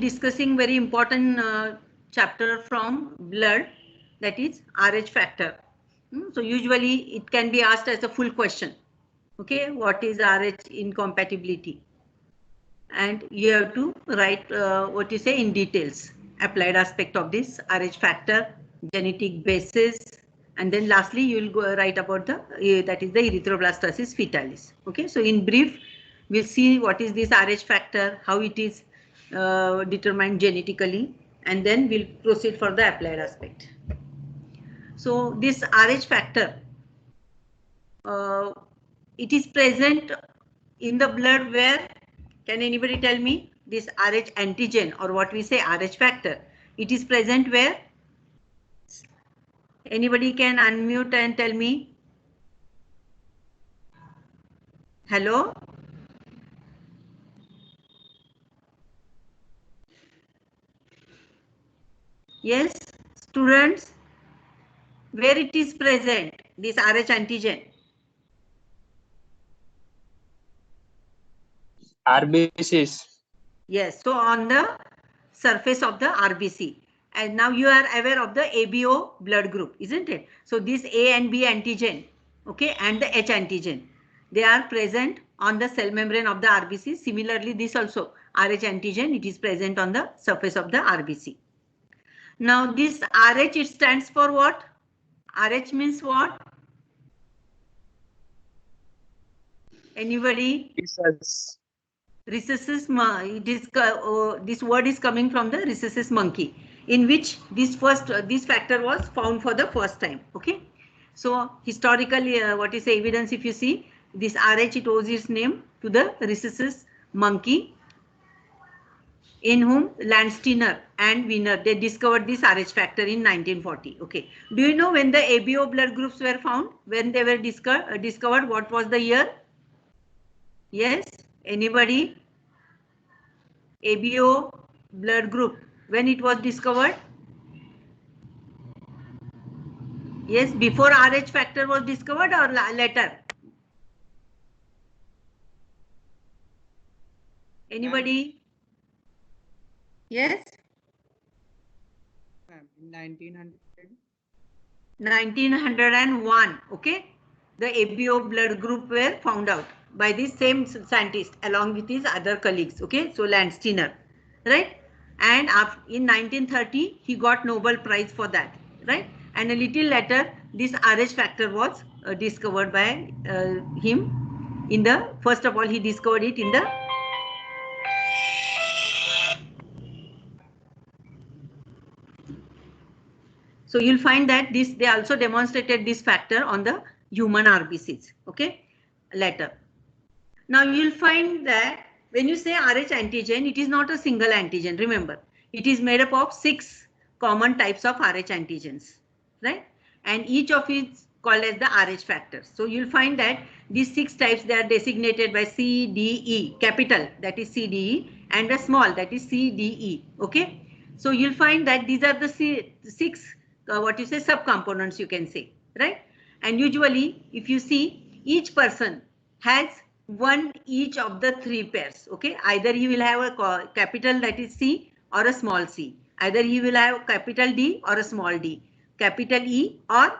discussing very important chapter from blood, that is RH factor. So usually it can be asked as a full question. Okay, what is RH incompatibility? And you have to write what you say in details, applied aspect of this RH factor, genetic basis, and then lastly you will go write about the that is the erythroblastosis fetalis. Okay, so in brief we'll see what is this RH factor, how it is determined genetically, and then we'll proceed for the applied aspect. So this RH factor, it is present in the blood where, can anybody tell me, this RH antigen, or what we say RH factor, it is present where? Anybody can unmute and tell me. Hello? Yes, students, where it is present, this RH antigen? RBCs. Yes, so on the surface of the RBC. And now you are aware of the ABO blood group, isn't it? So this A and B antigen, okay, and the H antigen, they are present on the cell membrane of the RBC. Similarly, this also RH antigen, it is present on the surface of the RBC. Now this RH, it stands for what? RH means what? Anybody? Rhesus, it is, this word is coming from the rhesus monkey, in which this factor was found for the first time. Okay, so historically, what is the evidence? If you see this RH, it owes its name to the rhesus monkey, in whom Landsteiner and Wiener, they discovered this RH factor in 1940. Okay, do you know when the ABO blood groups were found? When they were discovered? What was the year? Yes, anybody? ABO blood group, when it was discovered? Yes, before RH factor was discovered or later? Anybody? Yes? 1901. Okay, the ABO blood group were found out by the same scientist along with his other colleagues. Okay, so Landsteiner, right? And in 1930 he got Nobel Prize for that, right? And a little later this RH factor was discovered by him. In the, first of all, he discovered it in the so you'll find that this, they also demonstrated this factor on the human RBCs, okay, later. Now you'll find that when you say RH antigen, it is not a single antigen. Remember, it is made up of 6 common types of RH antigens, right? And each of it is called as the RH factors. So you'll find that these 6 types, they are designated by CDE, capital, that is CDE, and a small, that is CDE, okay? So you'll find that these are the 6 what you say subcomponents, you can say, right? And usually if you see, each person has one each of the 3 pairs. Okay, either he will have a capital, that is C, or a small c. Either he will have capital D or a small d, capital E or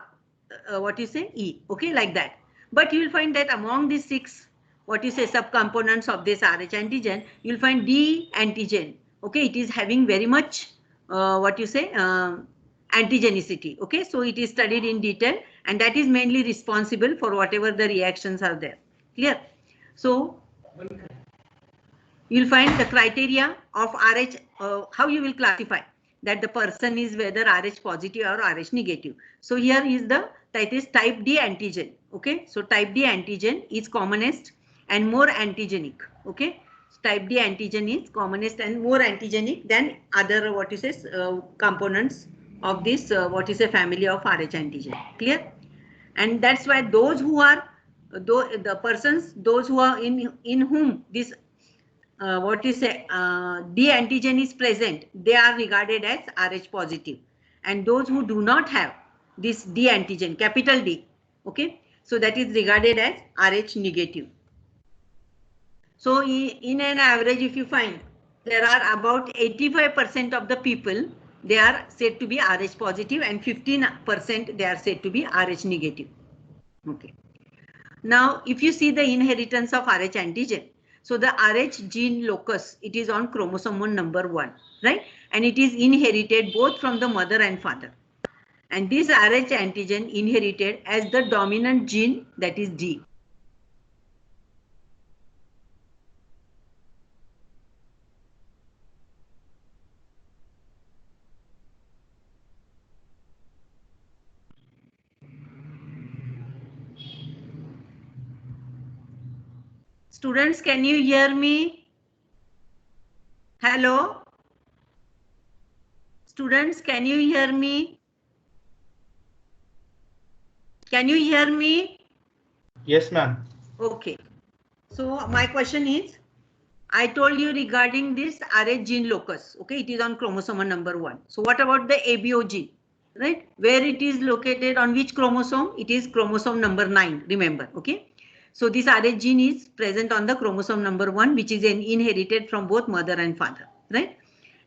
what you say E. Okay, like that. But you will find that among these 6 what you say subcomponents of this RH antigen, you will find D antigen. Okay, it is having very much what you say antigenicity. Okay, so it is studied in detail, and that is mainly responsible for whatever the reactions are there. Clear? So you'll find the criteria of RH, how you will classify that the person is whether RH positive or RH negative. So here is the, that is type D antigen. Okay, so type D antigen is commonest and more antigenic. Okay, so type D antigen is commonest and more antigenic than other what you say components of this what is a family of RH antigen. Clear? And that's why those who are the persons, those who are in whom this what you say D antigen is present, they are regarded as RH positive, and those who do not have this D antigen, capital D, okay, so that is regarded as RH negative. So in an average, if you find there are about 85% of the people, they are said to be Rh positive, and 15% they are said to be Rh negative. Okay. Now, if you see the inheritance of Rh antigen, so the Rh gene locus, it is on chromosome number 1, right? And it is inherited both from the mother and father. And this Rh antigen inherited as the dominant gene, that is D. Students, can you hear me? Hello? Students, can you hear me? Can you hear me? Yes, ma'am. Okay. So my question is, I told you regarding this Rh gene locus. Okay, it is on chromosome number 1. So what about the ABO gene? Right? Where it is located, on which chromosome? It is chromosome number 9, remember. Okay. So this Rh gene is present on the chromosome number 1, which is inherited from both mother and father, right?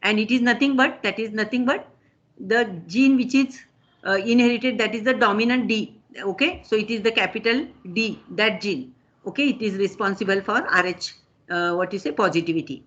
And it is nothing but, the gene which is inherited, that is the dominant D. Okay. So it is the capital D, that gene. Okay. It is responsible for Rh, positivity.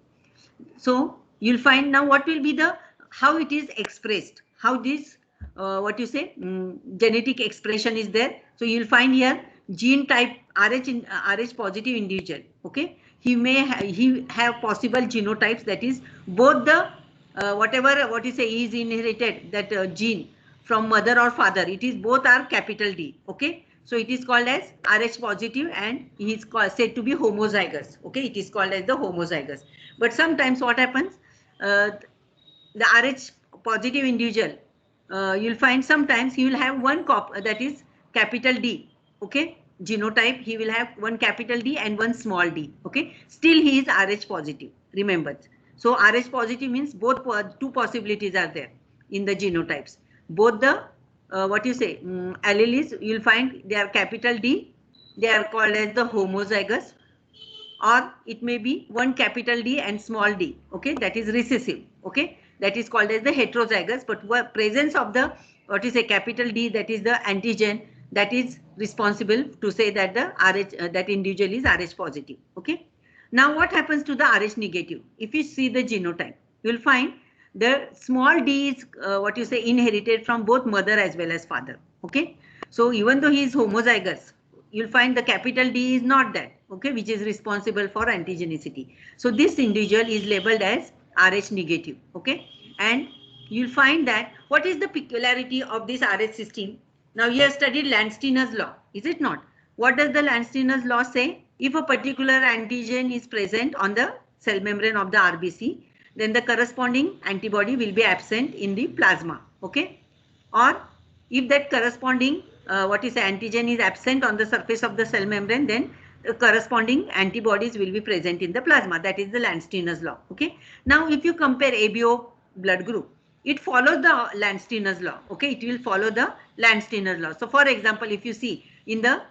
So you'll find now what will be the, how it is expressed, how this genetic expression is there. So you'll find here gene type Rh positive individual. Okay, he have possible genotypes, that is both the is inherited, that gene from mother or father, it is both are capital D. Okay, so it is called as Rh positive, and he is said to be homozygous. Okay, it is called as the homozygous. But sometimes what happens, the Rh positive individual, you'll find sometimes he will have one that is capital D. Okay, genotype, he will have one capital D and one small d. Okay, still he is Rh positive, remember. So Rh positive means both two possibilities are there in the genotypes. Both the alleles, you'll find they are capital D, they are called as the homozygous, or it may be one capital D and small d. Okay, that is recessive. Okay, that is called as the heterozygous. But presence of the capital D, that is the antigen, that is responsible to say that the Rh that individual is Rh positive. Okay. Now what happens to the Rh negative? If you see the genotype, you will find the small d is inherited from both mother as well as father. Okay. So even though he is homozygous, you'll find the capital D is not that, okay, which is responsible for antigenicity. So this individual is labeled as Rh negative. Okay. And you'll find that what is the peculiarity of this Rh system? Now you have studied Landsteiner's law, is it not? What does the Landsteiner's law say? If a particular antigen is present on the cell membrane of the RBC, then the corresponding antibody will be absent in the plasma. Okay. Or if that corresponding antigen is absent on the surface of the cell membrane, then the corresponding antibodies will be present in the plasma. That is the Landsteiner's law. Okay. Now, if you compare ABO blood group, it follows the Landsteiner's law. Okay, it will follow the Landsteiner's law. So, for example, if you see in the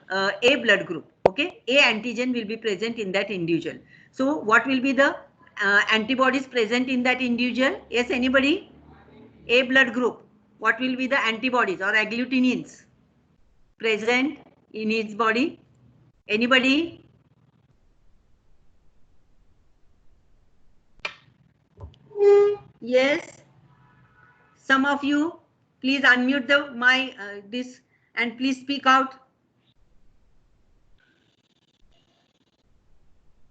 A blood group, okay, A antigen will be present in that individual. So, what will be the antibodies present in that individual? Yes, anybody? A blood group, what will be the antibodies or agglutinins present in its body? Anybody? Yes. Some of you, please unmute this and please speak out.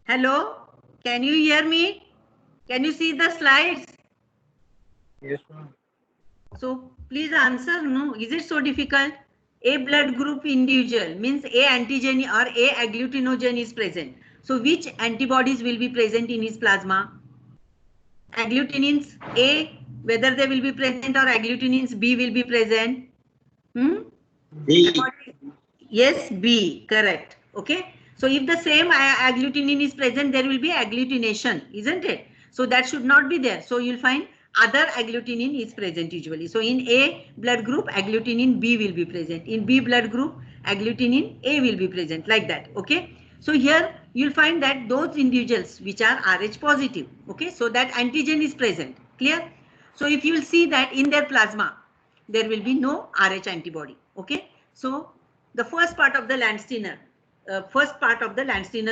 Hello, can you hear me? Can you see the slides? Yes, ma'am. So please answer. No, is it so difficult? A blood group individual means A antigen or A agglutinogen is present. So which antibodies will be present in his plasma? Agglutinins A, whether they will be present, or agglutinins B will be present? B. Yes, B, correct. Okay. So if the same agglutinin is present, there will be agglutination, isn't it? So that should not be there. So you'll find other agglutinin is present usually. So in A blood group, agglutinin B will be present. In B blood group, agglutinin A will be present, like that. Okay. So here you'll find that those individuals which are Rh positive, okay, so that antigen is present, clear? So if you will see that in their plasma, there will be no Rh antibody, okay? So the first part of the Landsteiner's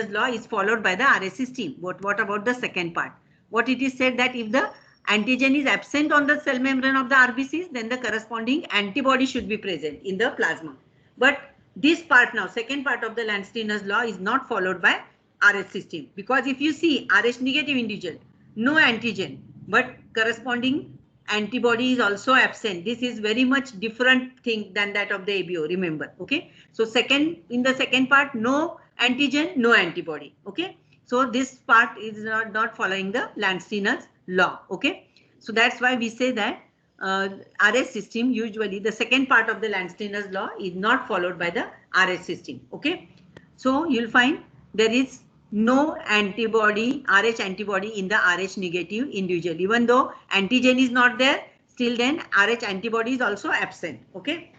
law is followed by the Rh system. But what about the second part? What it is said that if the antigen is absent on the cell membrane of the RBCs, then the corresponding antibody should be present in the plasma. But this part now, second part of the Landsteiner's law is not followed by Rh system, because if you see Rh negative individual, no antigen, but corresponding antibody is also absent. This is very much different thing than that of the ABO, remember, okay? So in the second part, no antigen, no antibody, okay? So this part is not following the Landsteiner's law, okay? So that's why we say that Rh system, usually the second part of the Landsteiner's law is not followed by the Rh system, okay? So you'll find there is no antibody, Rh antibody in the Rh negative individual. Even though antigen is not there, still then Rh antibody is also absent, okay?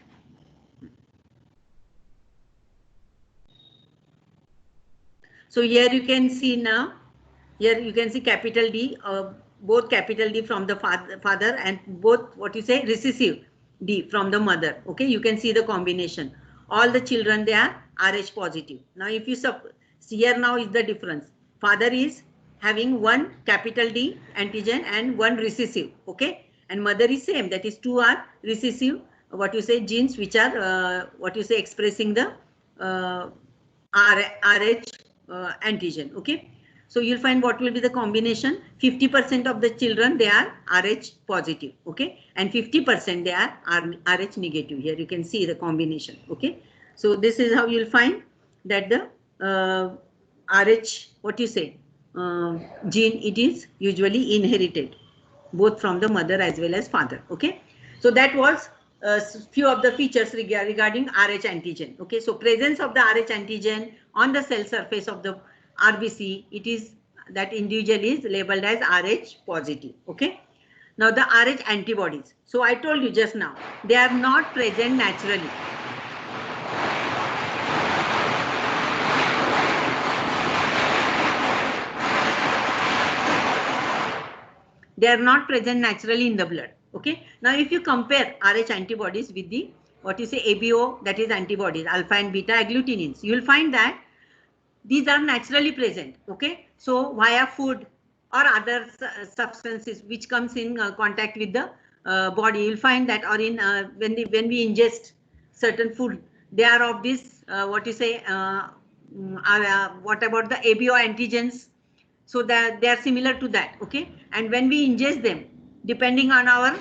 So here you can see now, here you can see capital D, both capital D from the father and both what you say recessive D from the mother, okay? You can see the combination. All the children, they are Rh positive. Now if you see here now is the difference. Father is having one capital D antigen and one recessive, okay? And mother is same, that is 2 are recessive, what you say genes which are what you say expressing the Rh antigen, okay? So you'll find what will be the combination. 50% of the children, they are Rh positive, okay? And 50% they are Rh negative. Here you can see the combination, okay? So this is how you'll find that the Rh, what you say, gene, it is usually inherited, both from the mother as well as father, okay? So that was few of the features regarding Rh antigen, okay? So presence of the Rh antigen on the cell surface of the RBC, it is that individual is labeled as Rh positive, okay? Now the Rh antibodies. So I told you just now, they are not present naturally. They are not present naturally in the blood, okay? Now if you compare Rh antibodies with the, what you say, ABO, that is antibodies, alpha and beta agglutinins, you will find that these are naturally present, okay? So via food or other substances which comes in contact with the body, you'll find that, or in when we ingest certain food, they are of this what you say, what about the ABO antigens? So that they are similar to that, okay? And when we ingest them, depending on our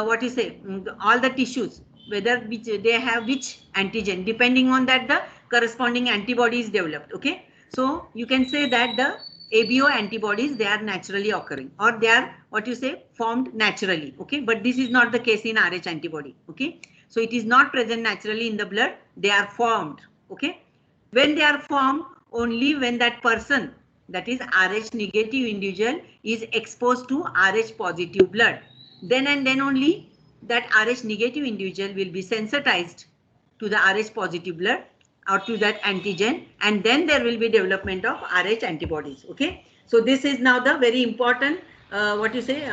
what you say, all the tissues, whether which they have which antigen, depending on that the corresponding antibody is developed, okay? So you can say that the ABO antibodies, they are naturally occurring, or they are what you say, formed naturally, okay? But this is not the case in Rh antibody, okay? So it is not present naturally in the blood, they are formed, okay? When they are formed, only when that person, that is Rh negative individual, is exposed to Rh positive blood, then and then only that Rh negative individual will be sensitized to the Rh positive blood or to that antigen, and then there will be development of Rh antibodies, okay? So this is now the very important what you say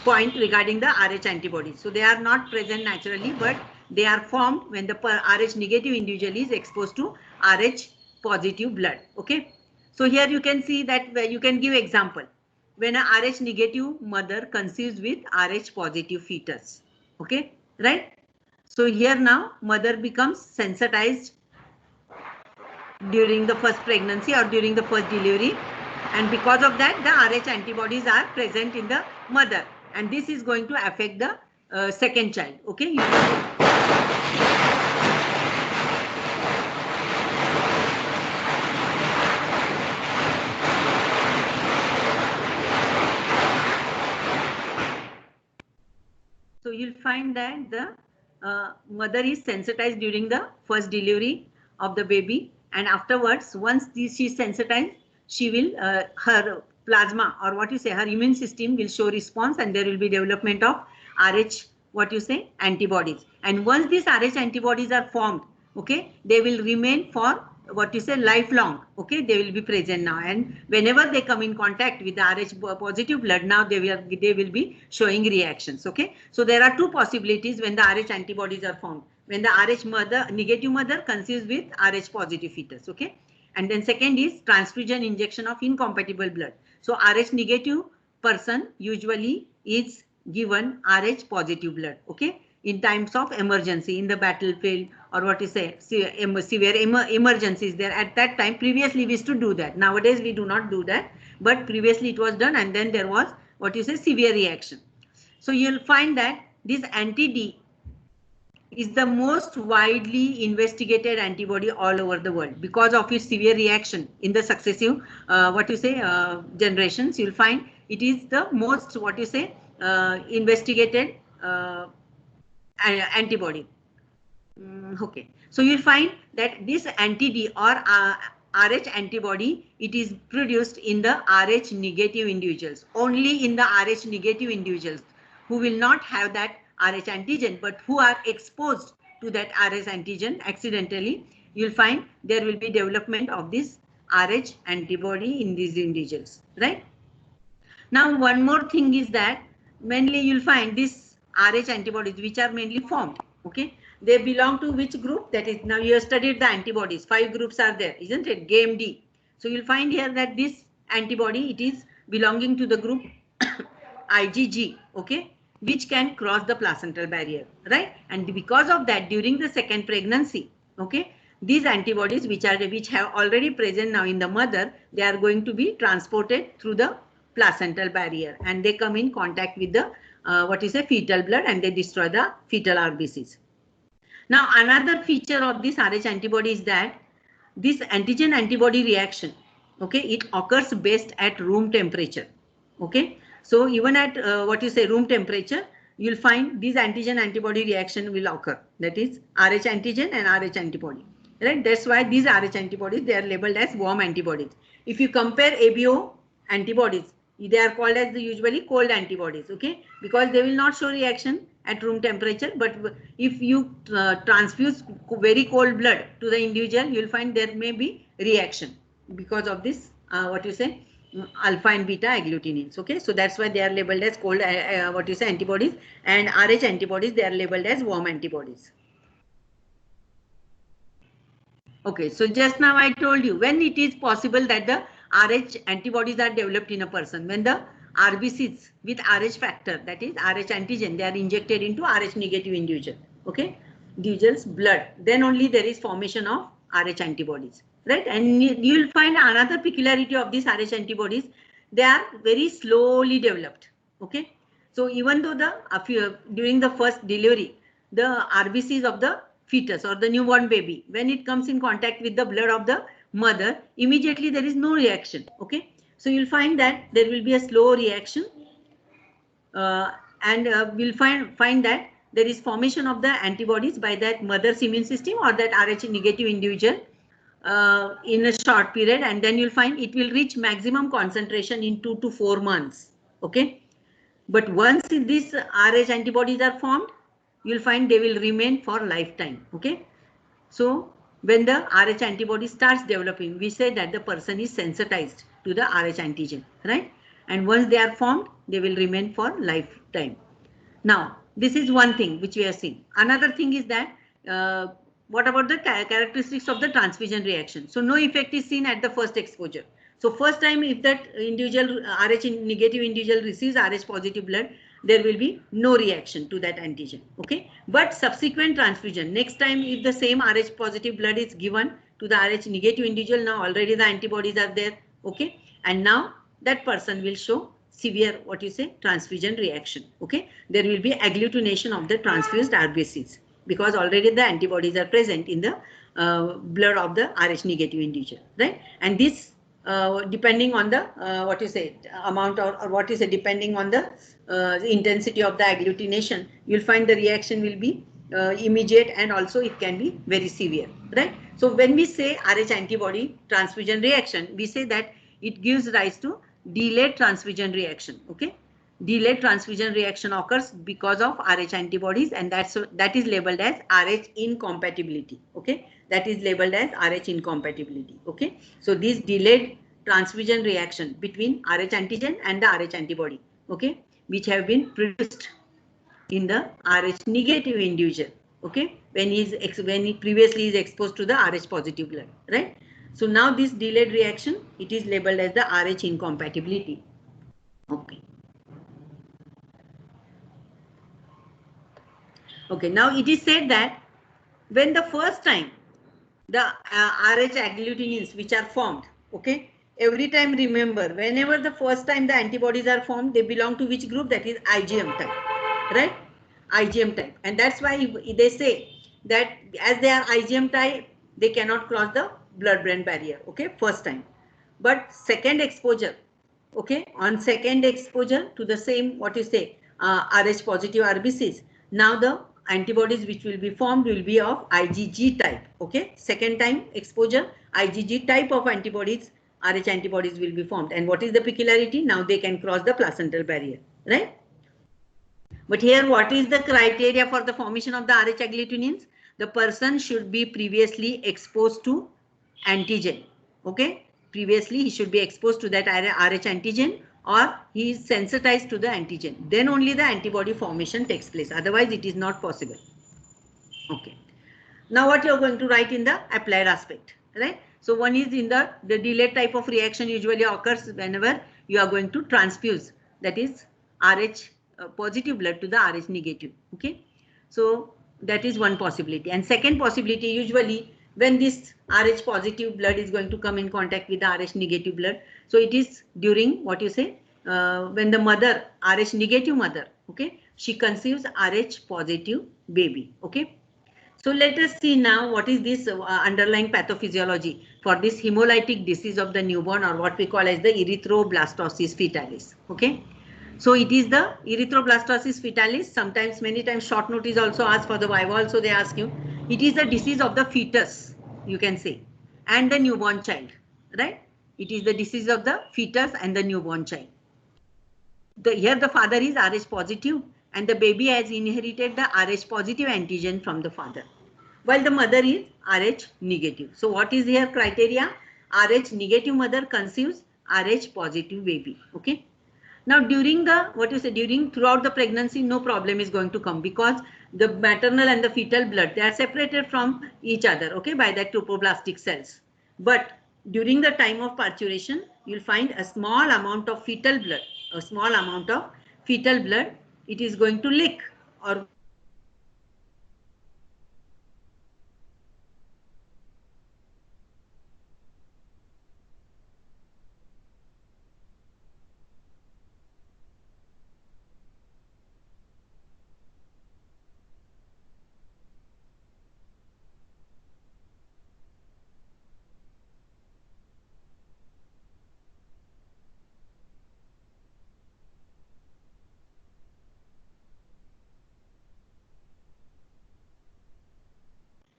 point regarding the Rh antibodies. So they are not present naturally, but they are formed when the Rh negative individual is exposed to Rh positive blood, okay? So here you can see that you can give example. When a Rh negative mother conceives with Rh positive fetus, okay, right? So here now mother becomes sensitized during the first pregnancy or during the first delivery, and because of that the Rh antibodies are present in the mother, and this is going to affect the second child, okay? So you'll find that the mother is sensitized during the first delivery of the baby, and afterwards, once she is sensitized, she will her plasma, or what you say, her immune system will show response, and there will be development of Rh, what you say, antibodies. And once these Rh antibodies are formed, okay, they will remain for what you say, lifelong. Okay, they will be present now, and whenever they come in contact with the Rh positive blood, now they will be showing reactions. Okay, so there are two possibilities when the Rh antibodies are found. When the Rh negative mother conceives with Rh positive fetus. Okay, and then second is transfusion injection of incompatible blood. So Rh negative person usually is given Rh positive blood. Okay, in times of emergency, in the battlefield, or what you say, severe emergencies there at that time. Previously we used to do that. Nowadays we do not do that, but previously it was done, and then there was what you say, severe reaction. So you'll find that this anti-D is the most widely investigated antibody all over the world because of its severe reaction in the successive generations. You'll find it is the most what you say investigated antibody. Okay, so you'll find that this anti-D or Rh antibody, it is produced in the Rh negative individuals, only in the Rh negative individuals who will not have that Rh antigen, but who are exposed to that Rh antigen accidentally. You'll find there will be development of this Rh antibody in these individuals, right? Now, one more thing is that mainly you'll find these Rh antibodies which are mainly formed. Okay, they belong to which group? That is, now you have studied the antibodies. 5 groups are there, isn't it? GAMD. So you'll find here that this antibody, it is belonging to the group IgG. Okay, which can cross the placental barrier, right? And because of that, during the second pregnancy, okay, these antibodies which have already present now in the mother, they are going to be transported through the placental barrier, and they come in contact with the fetal blood, and they destroy the fetal RBCs. Now, another feature of this Rh antibody is that this antigen antibody reaction, okay, it occurs best at room temperature. Okay, so even at room temperature, you'll find this antigen antibody reaction will occur. That is Rh antigen and Rh antibody, right? That's why these Rh antibodies, they are labeled as warm antibodies. If you compare ABO antibodies, they are called as usually cold antibodies. Okay, because they will not show reaction at room temperature, but if you transfuse very cold blood to the individual, you'll find there may be reaction because of this alpha and beta agglutinins. Okay, so that's why they are labeled as cold antibodies, and Rh antibodies, they are labeled as warm antibodies. Okay, so just now I told you when it is possible that the Rh antibodies are developed in a person, when the RBCs with Rh factor, that is Rh antigen, they are injected into Rh negative individual, okay, individual's blood, then only there is formation of Rh antibodies, right? And you will find another peculiarity of these Rh antibodies, they are very slowly developed. Okay, so even though during the first delivery, the RBCs of the fetus or the newborn baby, when it comes in contact with the blood of the mother, immediately there is no reaction. Okay, so you'll find that there will be a slow reaction, and we'll find that there is formation of the antibodies by that mother's immune system or that Rh negative individual in a short period, and then you'll find it will reach maximum concentration in 2 to 4 months. Okay, but once these Rh antibodies are formed, you'll find they will remain for lifetime. Okay, so when the Rh antibody starts developing, we say that the person is sensitized to the Rh antigen, right? And once they are formed, they will remain for lifetime. Now, this is one thing which we have seen. Another thing is that what about the characteristics of the transfusion reaction? So no effect is seen at the first exposure. So first time, if that individual Rh negative individual receives Rh positive blood, there will be no reaction to that antigen. Okay, but subsequent transfusion, next time if the same Rh positive blood is given to the Rh negative individual, now already the antibodies are there. Okay, and now that person will show severe transfusion reaction. Okay, there will be agglutination of the transfused RBCs because already the antibodies are present in the blood of the Rh negative individual, right? And this depending on the amount or depending on the intensity of the agglutination, you'll find the reaction will be immediate, and also it can be very severe, right? So when we say Rh antibody transfusion reaction, we say that it gives rise to delayed transfusion reaction. Okay, delayed transfusion reaction occurs because of Rh antibodies, and that is labeled as Rh incompatibility. Okay, that is labeled as Rh incompatibility. Okay, so this delayed transfusion reaction between Rh antigen and the Rh antibody, okay, which have been produced in the Rh negative individual, okay, when he previously is exposed to the Rh positive blood, right? So now this delayed reaction, it is labeled as the Rh incompatibility. Okay. Okay, now it is said that when the first time the Rh agglutinins which are formed, okay, every time remember, whenever the first time the antibodies are formed, they belong to which group? That is IgM type, right? IgM type. And that's why they say that as they are IgM type, they cannot cross the blood-brain barrier, okay, first time. But second exposure, okay, on second exposure to the same, what you say, Rh positive RBCs, now the antibodies which will be formed will be of IgG type, okay. Second time exposure, IgG type of antibodies, Rh antibodies will be formed. And what is the peculiarity? Now they can cross the placental barrier, right? But here, what is the criteria for the formation of the Rh agglutinins? The person should be previously exposed to antigen, okay. Previously, he should be exposed to that Rh antigen, or he is sensitized to the antigen. Then only the antibody formation takes place. Otherwise, it is not possible. Okay. Now, what you are going to write in the applied aspect, right? So, one is in the delayed type of reaction usually occurs whenever you are going to transfuse, that is Rh positive blood to the Rh negative. Okay. So, that is one possibility. And second possibility, usually when this Rh positive blood is going to come in contact with the Rh negative blood. So, it is during what you say, when the mother, Rh negative mother, okay, she conceives Rh positive baby, okay. So let us see now what is this underlying pathophysiology for this hemolytic disease of the newborn, or what we call as the erythroblastosis fetalis, okay. So it is the erythroblastosis fetalis. Sometimes, many times, short note is also asked for the viva. Also they ask you. It is the disease of the fetus, you can say, and the newborn child, right? It is the disease of the fetus and the newborn child. Here the father is Rh positive and the baby has inherited the Rh positive antigen from the father, while the mother is Rh negative. So what is here criteria? Rh negative mother conceives Rh positive baby, okay. Now during the, what you say, throughout the pregnancy, no problem is going to come, because the maternal and the fetal blood, they are separated from each other, okay, by the trophoblastic cells. But during the time of parturition, you'll find a small amount of fetal blood, it is going to leak, or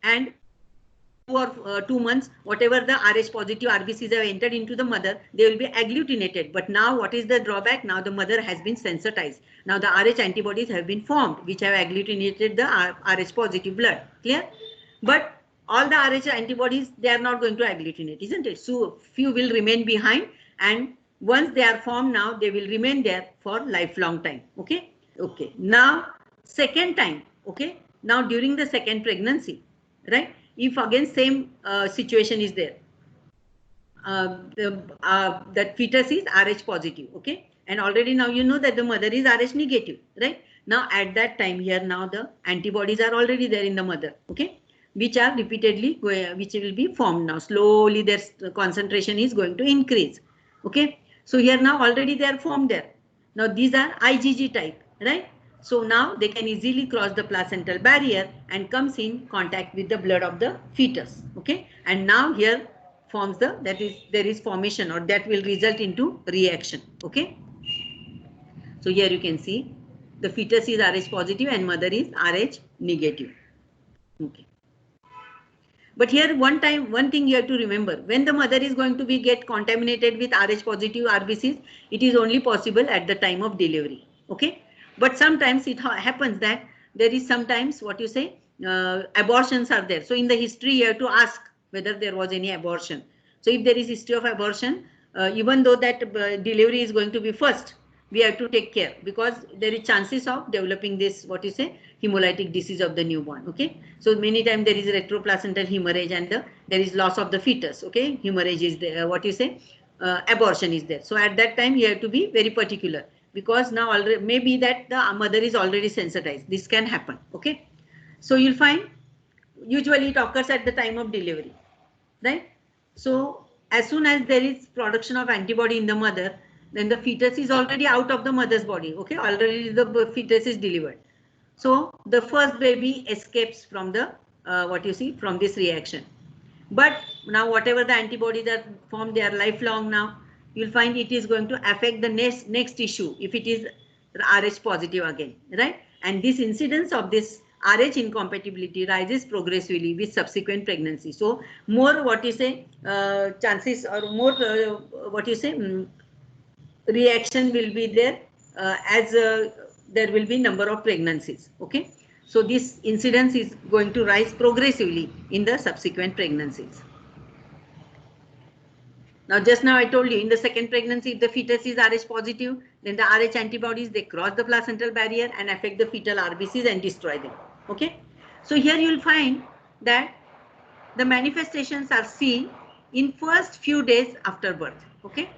and 2 months, whatever the Rh positive RBCs have entered into the mother, they will be agglutinated. But now what is the drawback? Now the mother has been sensitized. Now the Rh antibodies have been formed, which have agglutinated the Rh positive blood. Clear? But all the Rh antibodies, they are not going to agglutinate, isn't it? So few will remain behind, and once they are formed, now they will remain there for lifelong time. Okay. Okay. Now second time. Okay. Now during the second pregnancy, right? If again same situation is there, that fetus is Rh positive, okay, and already now you know that the mother is Rh negative, right? Now at that time here, now the antibodies are already there in the mother, okay, which are repeatedly which will be formed. Now slowly their concentration is going to increase, okay. So here now already they are formed there. Now these are IgG type, right? So now they can easily cross the placental barrier and comes in contact with the blood of the fetus, okay. And now here forms there is formation, or that will result into reaction, okay. So here you can see the fetus is Rh positive and mother is Rh negative, okay. But here one thing you have to remember, when the mother is going to get contaminated with Rh positive RBCs, it is only possible at the time of delivery, okay. But sometimes it happens that there is sometimes, what you say, abortions are there. So in the history, you have to ask whether there was any abortion. So if there is history of abortion, even though that delivery is going to be first, we have to take care, because there is chances of developing this, what you say, hemolytic disease of the newborn. Okay, so many times there is retroplacental hemorrhage and there is loss of the fetus. Okay, hemorrhage is there, what you say, abortion is there. So at that time you have to be very particular, because now already maybe that the mother is already sensitized. This can happen. Okay, so you'll find usually it occurs at the time of delivery, right? So as soon as there is production of antibody in the mother, then the fetus is already out of the mother's body. Okay, already the fetus is delivered. So the first baby escapes from the what you see, from this reaction. But now whatever the antibodies are formed, they are lifelong now. You'll find it is going to affect the next issue if it is Rh positive again, right? And this incidence of this Rh incompatibility rises progressively with subsequent pregnancy. So more, what you say, chances, or more what you say, reaction will be there as there will be number of pregnancies. Okay, so this incidence is going to rise progressively in the subsequent pregnancies. Now, just now I told you, in the second pregnancy, if the fetus is Rh positive, then the Rh antibodies, they cross the placental barrier and affect the fetal RBCs and destroy them. Okay, so here you will find that the manifestations are seen in first few days after birth. Okay,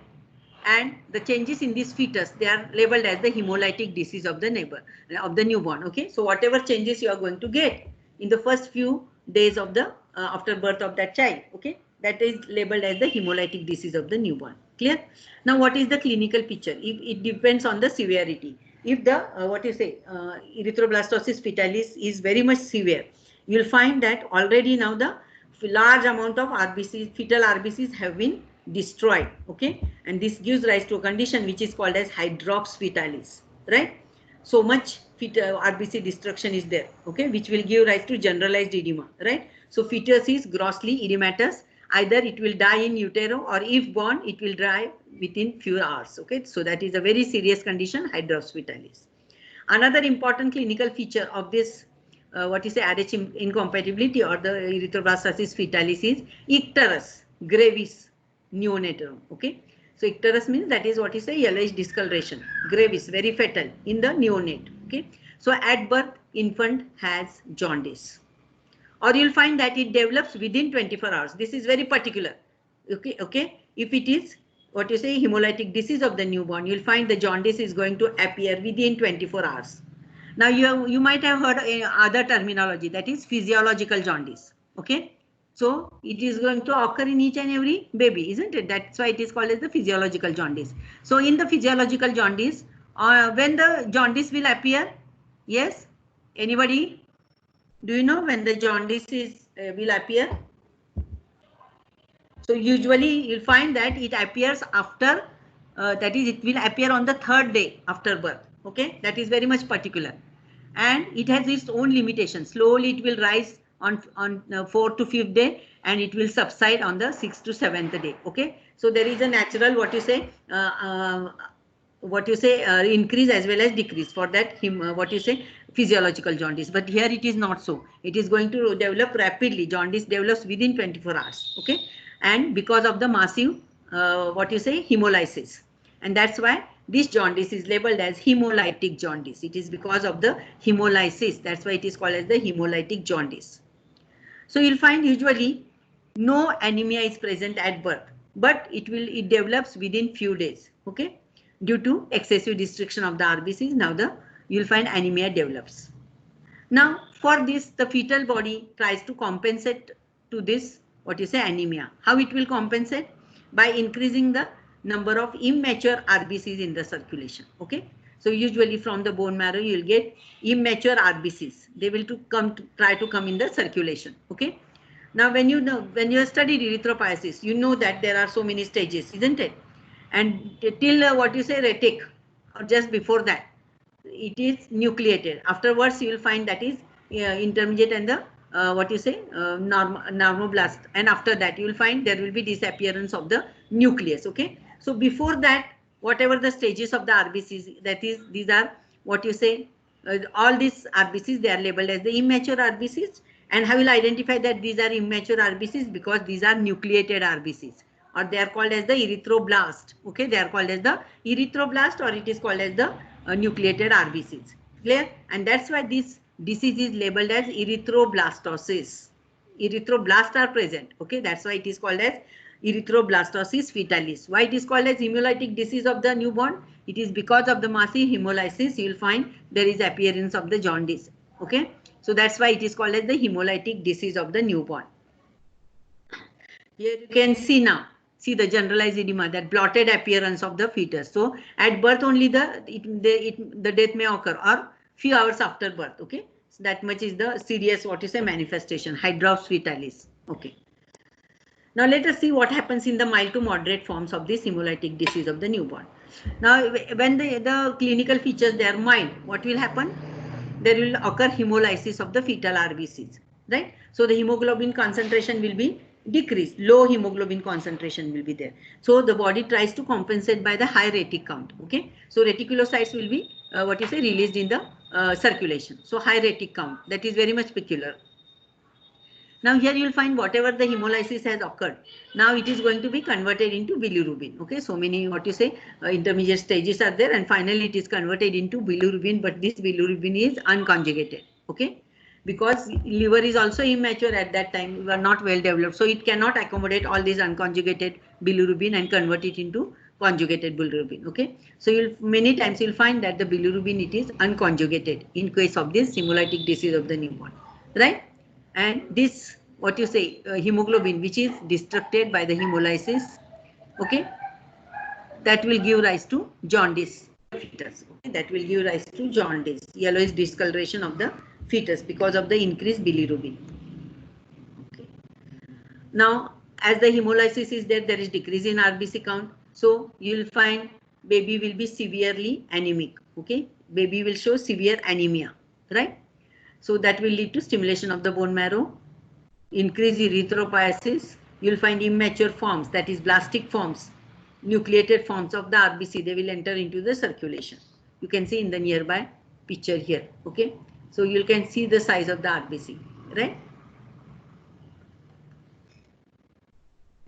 and the changes in this fetus, they are labeled as the hemolytic disease of the newborn. Okay, so whatever changes you are going to get in the first few days of the after birth of that child, okay, that is labeled as the hemolytic disease of the newborn. Clear? Now, what is the clinical picture? It depends on the severity. If the what you say, erythroblastosis fetalis is very much severe, you will find that already now the large amount of RBCs, fetal RBCs have been destroyed. Okay, and this gives rise to a condition which is called as hydrops fetalis, right? So much fetal RBC destruction is there, okay, which will give rise to generalized edema, right? So fetus is grossly edematous. Either it will die in utero, or if born, it will die within few hours. Okay, so that is a very serious condition, hydrops fetalis. Another important clinical feature of this what you say, Rh incompatibility or the erythroblastosis fetalis is icterus gravis neonatal. Okay, so icterus means that is what you say, yellowish discoloration, gravis, very fatal in the neonate. Okay, so at birth infant has jaundice, or you'll find that it develops within 24 hours. This is very particular. Okay, okay, if it is what you say, hemolytic disease of the newborn, you'll find the jaundice is going to appear within 24 hours. Now you might have heard other terminology, that is physiological jaundice. Okay, so it is going to occur in each and every baby, isn't it? That's why it is called as the physiological jaundice. So in the physiological jaundice, when the jaundice will appear, yes, anybody, do you know when the jaundice is will appear? So usually you'll find that it appears after that is, it will appear on the third day after birth. Okay, that is very much particular, and it has its own limitations. Slowly it will rise on 4th to 5th day, and it will subside on the 6th to 7th day. Okay, so there is a natural what you say increase as well as decrease for that what you say, physiological jaundice. But here it is not so. It is going to develop rapidly. Jaundice develops within 24 hours. Okay, and because of the massive what you say, hemolysis, and that's why this jaundice is labeled as hemolytic jaundice. It is because of the hemolysis. That's why it is called as the hemolytic jaundice. So you'll find usually no anemia is present at birth, but it develops within few days. Okay, due to excessive destruction of the RBCs. Now you'll find anemia develops. Now for this, the fetal body tries to compensate to this what you say, anemia. How it will compensate? By increasing the number of immature RBCs in the circulation. Okay, so usually from the bone marrow you will get immature RBCs. They will try to come in the circulation. Okay, now when you have studied erythropoiesis, you know that there are so many stages, isn't it? And till what you say, retic, or just before that, it is nucleated. Afterwards you will find that is intermediate and the what you say, normoblast, and after that you will find there will be disappearance of the nucleus. Okay, so before that, whatever the stages of the RBCs, that is, these are what you say, all these RBCs, they are labeled as the immature RBCs. And how will identify that these are immature RBCs? Because these are nucleated RBCs, or they are called as the erythroblast. Okay, they are called as the erythroblast, or it is called as the nucleated RBCs. Clear? And that's why this disease is labeled as erythroblastosis. Erythroblasts are present. Okay, that's why it is called as erythroblastosis fetalis. Why it is called as hemolytic disease of the newborn? It is because of the massive hemolysis. You will find there is appearance of the jaundice. Okay, so that's why it is called as the hemolytic disease of the newborn. Here you can see now, see the generalized edema, that blotted appearance of the fetus. So at birth only the death may occur, or few hours after birth. Okay, so that much is the serious, what you say, manifestation, hydrops fetalis. Okay. Now let us see what happens in the mild to moderate forms of this hemolytic disease of the newborn. Now when the clinical features, they are mild, what will happen? There will occur hemolysis of the fetal RBCs, right? So the hemoglobin concentration will be decreased, low hemoglobin concentration will be there. So the body tries to compensate by the high retic count. Okay, so reticulocytes will be released in the circulation. So high retic count, that is very much peculiar. Now here you will find whatever the hemolysis has occurred, now it is going to be converted into bilirubin. Okay, so many intermediate stages are there, and finally it is converted into bilirubin, but this bilirubin is unconjugated. Okay, because liver is also immature at that time, we are not well developed, so it cannot accommodate all these unconjugated bilirubin and convert it into conjugated bilirubin. Okay, so many times you'll find that the bilirubin, it is unconjugated in case of this hemolytic disease of the newborn, right? And this hemoglobin, which is destructed by the hemolysis, okay, that will give rise to jaundice fetus. Okay, that will give rise to jaundice, yellowish discoloration of the fetus because of the increased bilirubin. Okay. Now as the hemolysis is there, there is decrease in RBC count, so you will find baby will be severely anemic. Okay, baby will show severe anemia, right? So that will lead to stimulation of the bone marrow, increase erythropoiesis. You will find immature forms, that is blastic forms, nucleated forms of the RBC, they will enter into the circulation. You can see in the nearby picture here. Okay, so you can see the size of the RBC, right?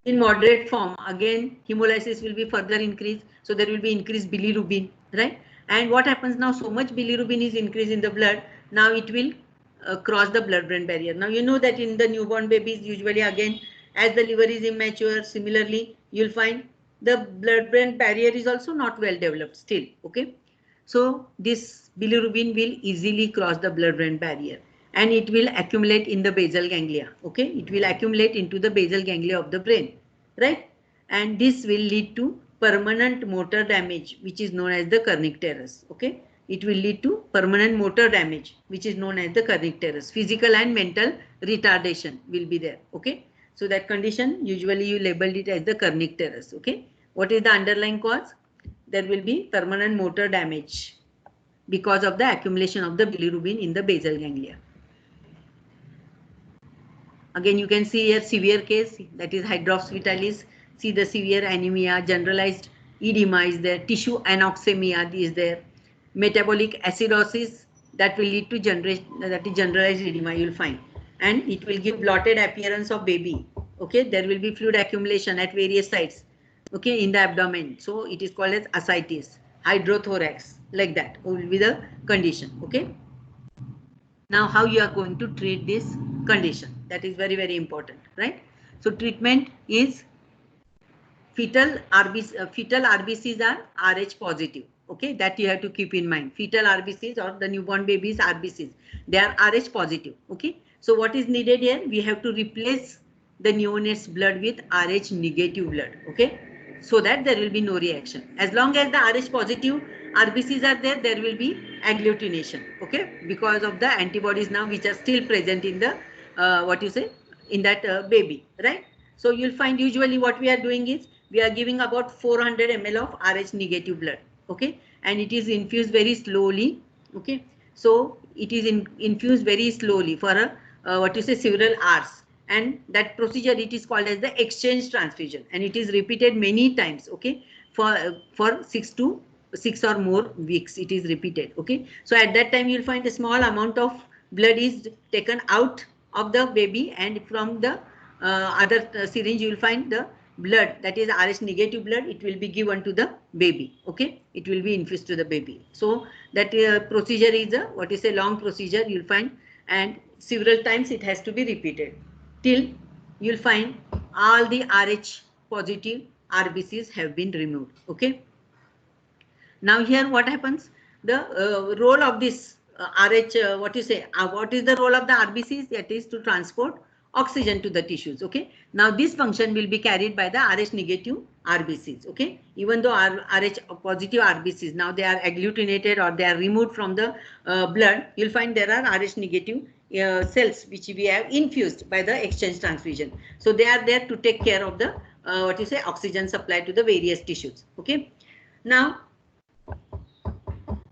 In moderate form, again hemolysis will be further increased, so there will be increased bilirubin, right? And what happens now, so much bilirubin is increased in the blood, now it will cross the blood-brain barrier. Now you know that in the newborn babies, usually again, as the liver is immature, similarly you'll find the blood-brain barrier is also not well developed still. Okay, so this bilirubin will easily cross the blood-brain barrier, and it will accumulate in the basal ganglia. Okay, it will accumulate into the basal ganglia of the brain, right? And this will lead to permanent motor damage, which is known as the kernicterus. Okay, it will lead to permanent motor damage, which is known as the kernicterus. Physical and mental retardation will be there. Okay, so that condition, usually you labeled it as the kernicterus. Okay, what is the underlying cause? There will be permanent motor damage because of the accumulation of the bilirubin in the basal ganglia. Again, you can see here severe case, that is hydrops fetalis. See the severe anemia, generalized edema is there, tissue anoxemia is there, metabolic acidosis, that will lead to generalized edema you will find, and it will give blotted appearance of baby. Okay, there will be fluid accumulation at various sites, okay, in the abdomen, so it is called as ascites, hydrothorax, like that will be the condition. Okay, now how you are going to treat this condition, that is very, very important, right? So treatment is fetal RBCs are Rh positive. Okay, that you have to keep in mind. Fetal RBCs or the newborn babies RBCs, they are Rh positive. Okay, so what is needed here? We have to replace the neonate's blood with Rh negative blood. Okay, so that there will be no reaction. As long as the Rh positive RBCs are there, there will be agglutination. Okay, because of the antibodies now which are still present in the in that baby, right? So you'll find usually what we are doing is we are giving about 400 ml of Rh negative blood. Okay, and it is infused very slowly. Okay, so it is infused very slowly for several hours, and that procedure, it is called as the exchange transfusion, and it is repeated many times. Okay, for 6 to 6 or more weeks it is repeated. Okay, so at that time you'll find a small amount of blood is taken out of the baby, and from the other syringe you will find the blood, that is Rh negative blood, it will be given to the baby. Okay, it will be infused to the baby. So that procedure is a long procedure you'll find, and several times it has to be repeated till you'll find all the Rh positive RBCs have been removed. Okay. Now here what happens? The role of this Rh, what is the role of the RBCs? That is to transport oxygen to the tissues. Okay. Now this function will be carried by the Rh negative RBCs. Okay. Even though Rh positive RBCs, now they are agglutinated or they are removed from the blood, you'll find there are Rh negative cells which we have infused by the exchange transfusion. So they are there to take care of the oxygen supply to the various tissues. Okay. Now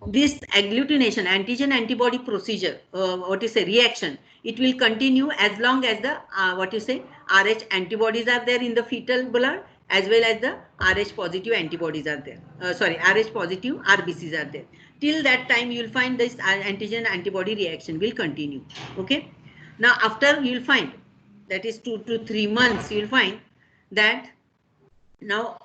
this agglutination antigen antibody procedure, reaction, it will continue as long as the Rh antibodies are there in the fetal blood, as well as the Rh positive antibodies are there. Rh positive RBCs are there. Till that time you will find this antigen antibody reaction will continue. Okay. Now after you will find, that is 2 to 3 months, you will find that now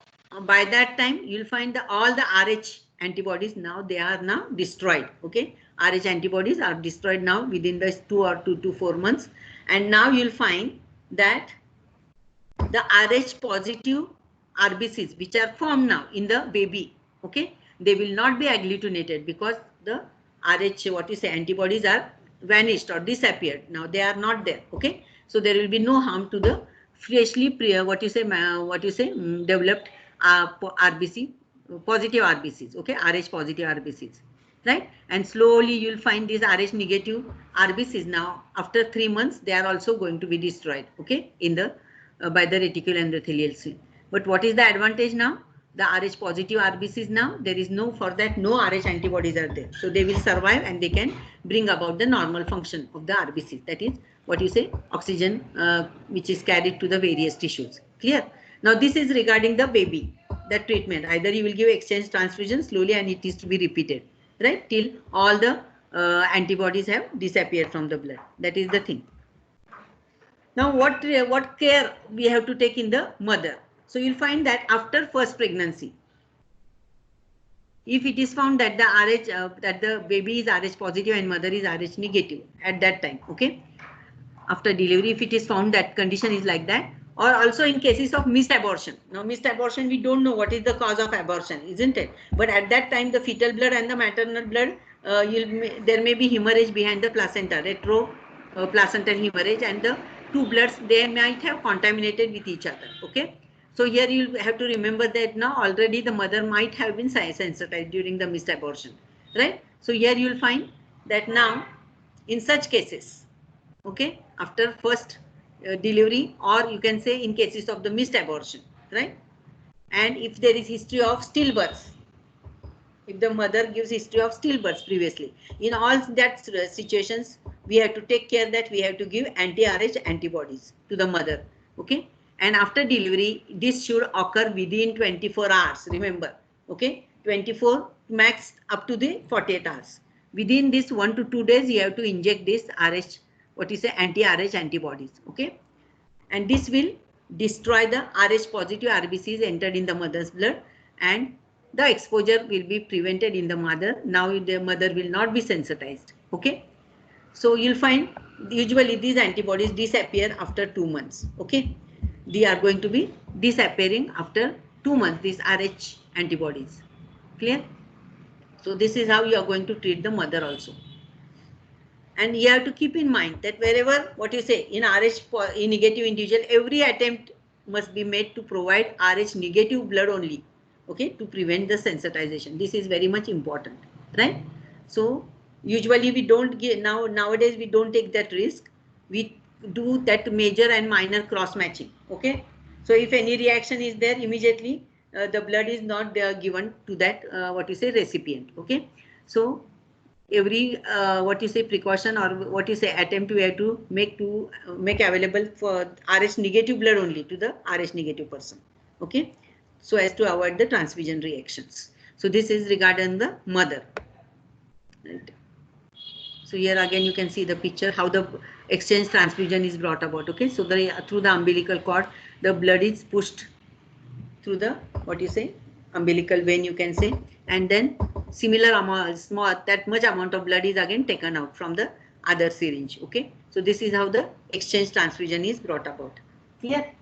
by that time you will find all the Rh antibodies, now they are now destroyed. Okay, Rh antibodies are destroyed now within the 2 to 4 months, and now you'll find that the Rh positive RBCs which are formed now in the baby, okay, they will not be agglutinated because the Rh antibodies are vanished or disappeared. Now they are not there. Okay, so there will be no harm to the freshly developed RBC, positive RBCs. Okay, Rh positive RBCs, right? And slowly you'll find these Rh negative RBCs now after 3 months they are also going to be destroyed. Okay, in the by the reticular endothelial cell. But what is the advantage now? The Rh positive RBCs, now there is no Rh antibodies are there, so they will survive and they can bring about the normal function of the RBCs, that is oxygen which is carried to the various tissues. Clear? Now this is regarding the baby, the treatment. Either you will give exchange transfusion slowly and it is to be repeated, right, till all the antibodies have disappeared from the blood. That is the thing. Now what care we have to take in the mother? So you'll find that after first pregnancy, if it is found that the that the baby is Rh positive and mother is Rh negative at that time, okay, after delivery, if it is found that condition is like that, or also in cases of missed abortion. Now missed abortion, we don't know what is the cause of abortion, isn't it? But at that time the fetal blood and the maternal blood, there may be hemorrhage behind the placenta, placental hemorrhage, and the two bloods, they might have contaminated with each other. Okay, so here you have to remember that now already the mother might have been sensitized during the missed abortion, right? So here you will find that now in such cases, okay, after first delivery, or you can say in cases of the missed abortion, right, and if there is history of stillbirth, if the mother gives history of stillbirth previously, in all that situations we have to take care that we have to give anti-Rh antibodies to the mother. Okay, and after delivery this should occur within 24 hours, remember. Okay, 24 max up to the 48 hours. Within this 1 to 2 days you have to inject this Rh, anti-Rh antibodies. Okay, and this will destroy the Rh positive RBCs entered in the mother's blood, and the exposure will be prevented in the mother. Now the mother will not be sensitized. Okay, so you'll find usually these antibodies disappear after 2 months. Okay, they are going to be disappearing after 2 months, these Rh antibodies. Clear? So this is how you are going to treat the mother also. And you have to keep in mind that wherever in Rh negative individual, every attempt must be made to provide Rh negative blood only, okay, to prevent the sensitization. This is very much important, right? So usually we don't give, nowadays we don't take that risk. We do that major and minor cross matching. Okay, so if any reaction is there, immediately the blood is not given to that recipient. Okay, so every precaution or attempt we have to make available for Rh negative blood only to the Rh negative person. Okay, so as to avoid the transfusion reactions. So this is regarding the mother. Right. So here again you can see the picture how the exchange transfusion is brought about. Okay, so through the umbilical cord, the blood is pushed through the umbilical vein, you can say, and then similar amount, that much amount of blood is again taken out from the other syringe. Okay, so this is how the exchange transfusion is brought about. Clear?